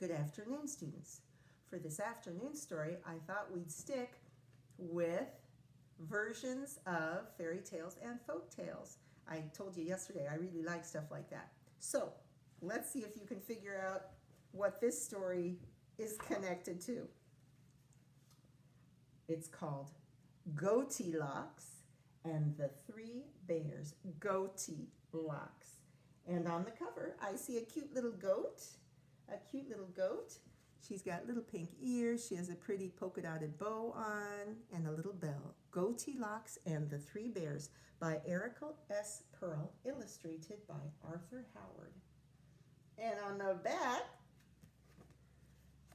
Good afternoon, students. For this afternoon story, I thought we'd stick with versions of fairy tales and folk tales. I told you yesterday I really like stuff like that. So let's see if you can figure out what this story is connected to. It's called Goatilocks and the Three Bears. Goatilocks. And on the cover, I see a cute little goat. She's got little pink ears. She has a pretty polka-dotted bow on and a little bell. Goatilocks and the Three Bears by Erica S. Perl, illustrated by Arthur Howard. And on the back,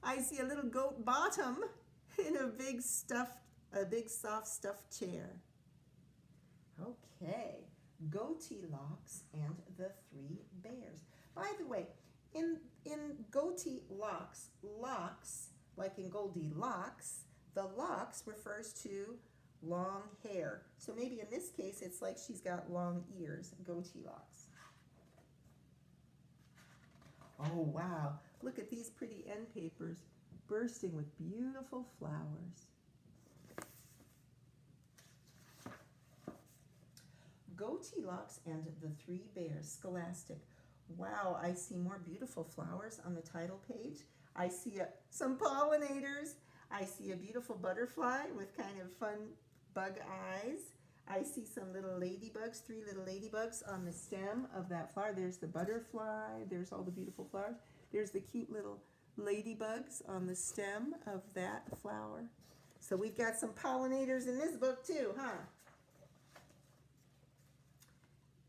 I see a little goat bottom in a big soft stuffed chair. Okay, Goatilocks and the Three Bears. By the way, in Goatilocks, locks, like in Goldilocks, the locks refers to long hair. So maybe in this case, it's like she's got long ears, Goatilocks. Oh, wow. Look at these pretty end papers bursting with beautiful flowers. Goatilocks and the Three Bears, Scholastic. Wow, I see more beautiful flowers on the title page. I see some pollinators. I see a beautiful butterfly with kind of fun bug eyes. I see some little ladybugs, 3 little ladybugs on the stem of that flower. There's the butterfly. There's all the beautiful flowers. There's the cute little ladybugs on the stem of that flower. So we've got some pollinators in this book too, huh?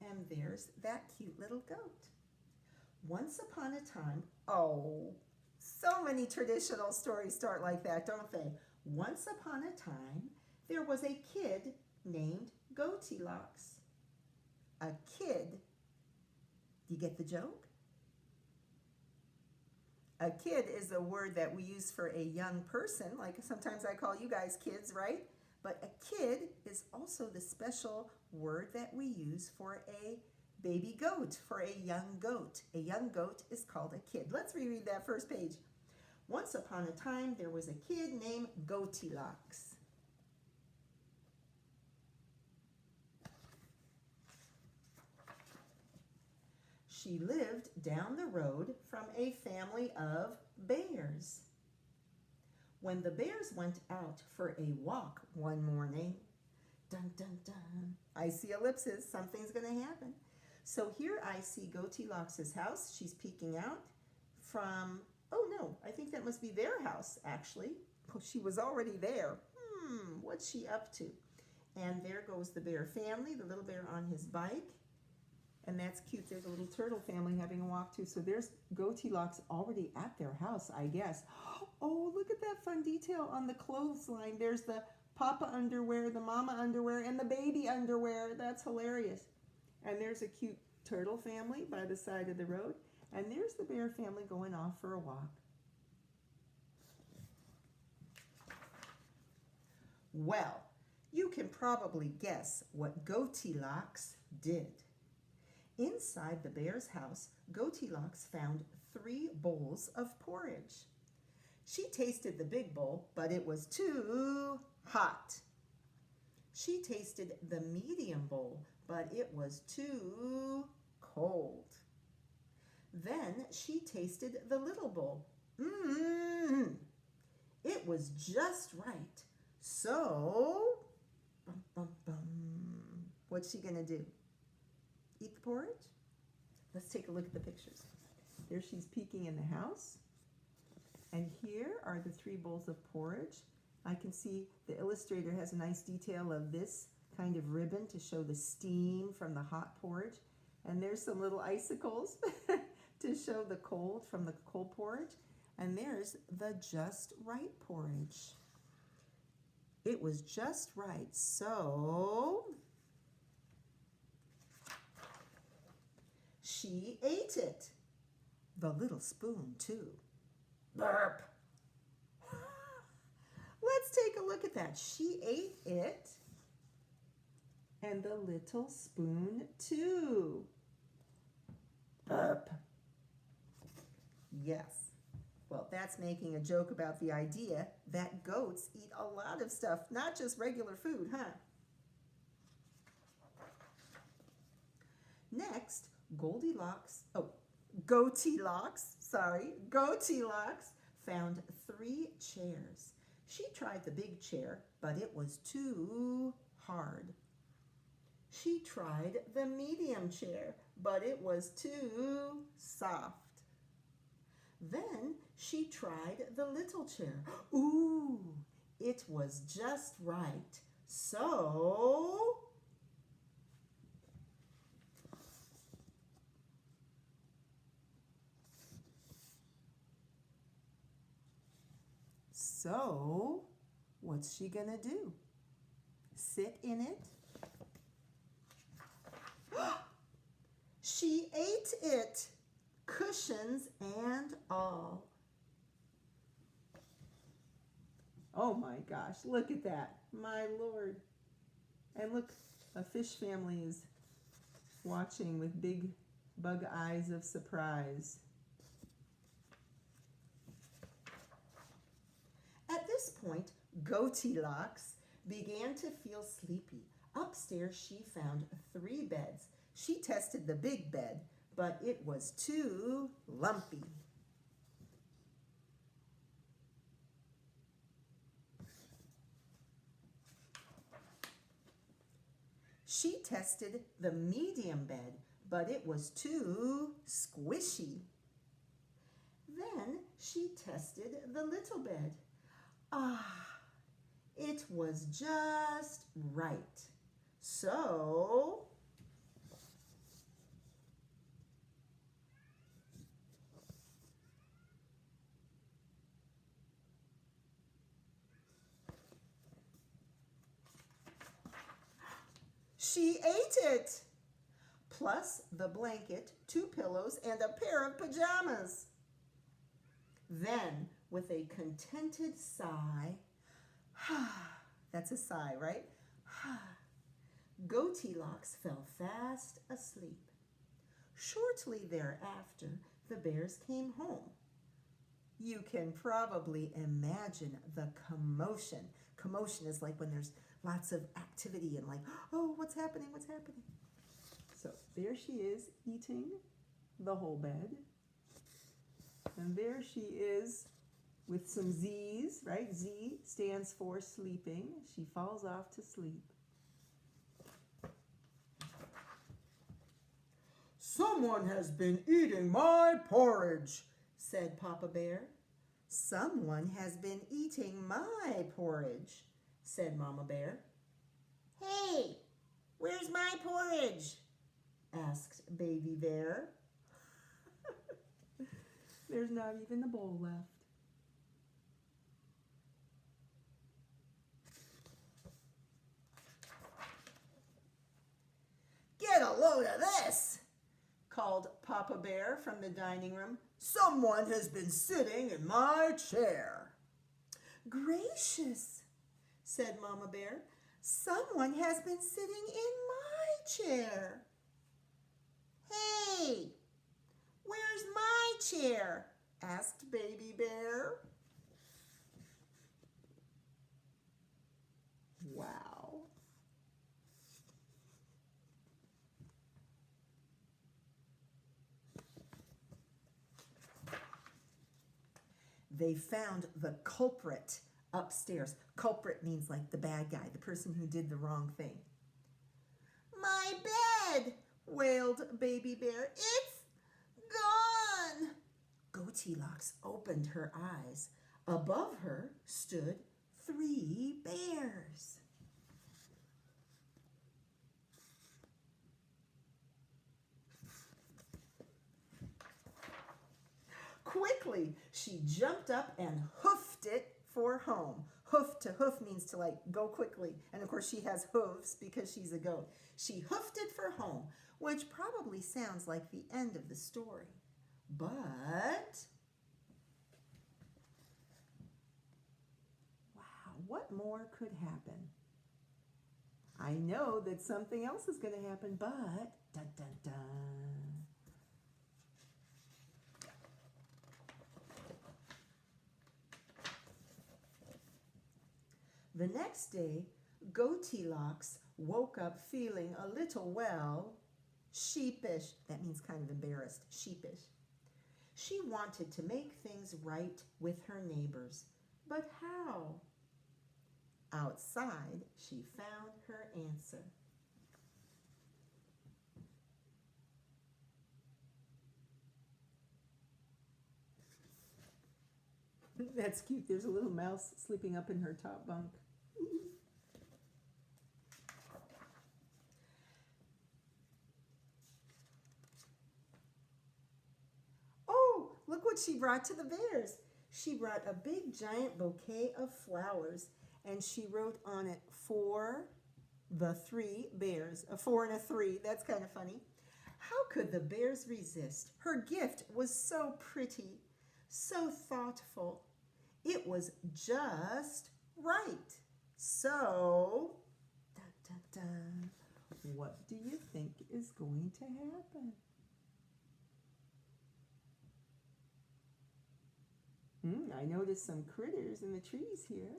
And there's that cute little goat. Once upon a time, oh, so many traditional stories start like that, don't they? Once upon a time, there was a kid named Goatilocks. A kid. Do you get the joke? A kid is a word that we use for a young person, like sometimes I call you guys kids, right? But a kid is also the special word that we use for a baby goat, for a young goat. A young goat is called a kid. Let's reread that first page. Once upon a time, there was a kid named Goatilocks. She lived down the road from a family of bears. When the bears went out for a walk one morning, dun dun dun, I see ellipses, something's going to happen. So here I see Goatilocks' house. She's peeking out from, oh no, I think that must be their house actually. Oh, she was already there. What's she up to? And there goes the bear family, the little bear on his bike. And that's cute. There's a little turtle family having a walk too. So there's Goatilocks already at their house, I guess. Oh, look at that fun detail on the clothesline. There's the papa underwear, the mama underwear, and the baby underwear. That's hilarious. And there's a cute turtle family by the side of the road. And there's the bear family going off for a walk. Well, you can probably guess what Goatilocks did. Inside the bear's house, Goatilocks found 3 bowls of porridge. She tasted the big bowl, but it was too hot. She tasted the medium bowl, but it was too cold. Then she tasted the little bowl. It was just right. So, what's she gonna do? Eat the porridge? Let's take a look at the pictures. There she's peeking in the house. And here are the 3 bowls of porridge. I can see the illustrator has a nice detail of this kind of ribbon to show the steam from the hot porridge. And there's some little icicles to show the cold from the cold porridge. And there's the just right porridge. It was just right, so she ate it. The little spoon, too. Burp. Let's take a look at that. She ate it. And the little spoon, too. Burp. Yes. Well, that's making a joke about the idea that goats eat a lot of stuff, not just regular food, huh? Next, Goatilocks found 3 chairs. She tried the big chair, but it was too hard. She tried the medium chair, but it was too soft. Then she tried the little chair. Ooh, it was just right. So what's she gonna do? Sit in it? She ate it, cushions and all. Oh my gosh, look at that, my Lord. And look, a fish family is watching with big bug eyes of surprise. At this point, Goatilocks began to feel sleepy. Upstairs, she found 3 beds. She tested the big bed, but it was too lumpy. She tested the medium bed, but it was too squishy. Then she tested the little bed. It was just right. So she ate it, plus the blanket, 2 pillows, and a pair of pajamas. Then, with a contented sigh, that's a sigh, right? Goatilocks fell fast asleep. Shortly thereafter, the bears came home. You can probably imagine the commotion. Commotion is like when there's lots of activity and like, oh, what's happening, what's happening? So there she is eating the whole bed. And there she is with some Z's, right? Z stands for sleeping. She falls off to sleep. Someone has been eating my porridge, said Papa Bear. Someone has been eating my porridge, said Mama Bear. Hey, where's my porridge? Asked Baby Bear. There's not even the bowl left. Get a load of this, called Papa Bear from the dining room. Someone has been sitting in my chair. Gracious, said Mama Bear. Someone has been sitting in my chair. Hey, where's my chair? Asked Baby Bear. Wow. They found the culprit upstairs. Culprit means like the bad guy, the person who did the wrong thing. My bed, wailed Baby Bear. It's gone. Goatilocks opened her eyes. Above her stood 3 bears. Quickly, she jumped up and hoofed it for home. Hoof to hoof means to like go quickly. And of course she has hooves because she's a goat. She hoofed it for home, which probably sounds like the end of the story. But wow, what more could happen? I know that something else is going to happen, but dun dun dun. The next day, Goatilocks woke up feeling a little, well, sheepish. That means kind of embarrassed, sheepish. She wanted to make things right with her neighbors. But how? Outside, she found her answer. That's cute. There's a little mouse sleeping up in her top bunk. Oh, look what she brought to the bears. She brought a big giant bouquet of flowers, and she wrote on it for the 3 bears. A 4 and a 3. That's kind of funny. How could the bears resist? Her gift was so pretty, so thoughtful. It was just right. So, dun, dun, dun, what do you think is going to happen? I noticed some critters in the trees here.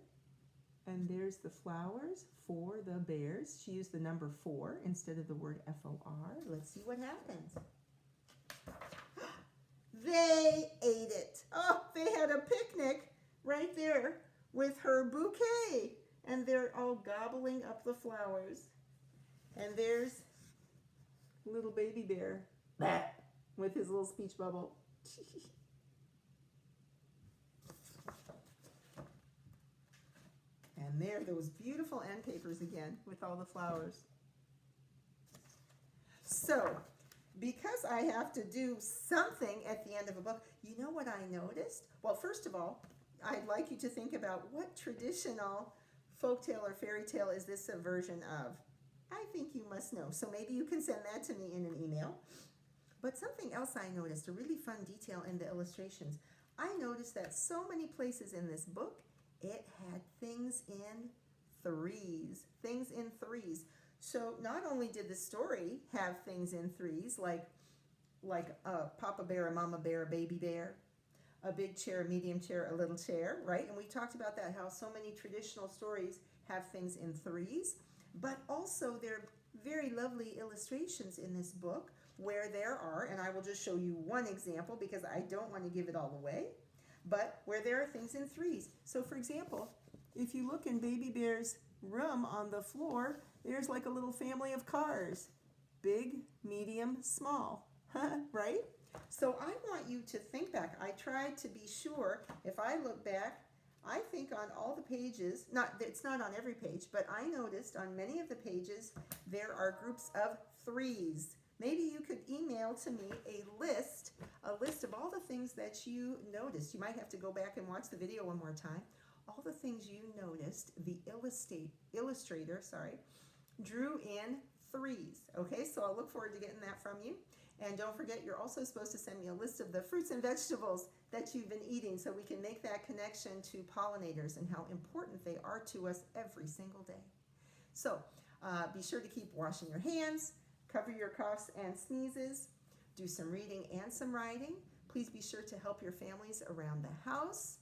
And there's the flowers for the bears. She used the number 4 instead of the word F-O-R. Let's see what happens. They ate it. Oh, they had a picnic right there with her bouquet. And they're all gobbling up the flowers. And there's little baby bear with his little speech bubble. And there are those beautiful end papers again with all the flowers. So, because I have to do something at the end of a book, you know what I noticed? Well, first of all, I'd like you to think about what traditional folktale or fairy tale is this a version of? I think you must know. So maybe you can send that to me in an email. But something else I noticed, a really fun detail in the illustrations. I noticed that so many places in this book, it had things in 3s. Things in 3s. So not only did the story have things in 3s, like a Papa Bear, a Mama Bear, a Baby Bear, a big chair, a medium chair, a little chair, right? And we talked about that, how so many traditional stories have things in 3s. But also there are very lovely illustrations in this book where there are, and I will just show you one example because I don't want to give it all away, but where there are things in 3s. So for example, if you look in Baby Bear's room on the floor, there's like a little family of cars. Big, medium, small, right? So I want you to think back. I tried to be sure, if I look back, I think on all the pages, it's not on every page, but I noticed on many of the pages there are groups of 3s. Maybe you could email to me a list of all the things that you noticed. You might have to go back and watch the video one more time. All the things you noticed, the illustrator drew in 3s. Okay, so I'll look forward to getting that from you. And don't forget, you're also supposed to send me a list of the fruits and vegetables that you've been eating so we can make that connection to pollinators and how important they are to us every single day. So be sure to keep washing your hands, cover your coughs and sneezes, do some reading and some writing. Please be sure to help your families around the house.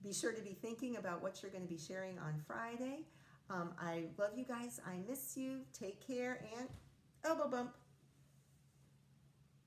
Be sure to be thinking about what you're going to be sharing on Friday. I love you guys. I miss you. Take care and elbow bump.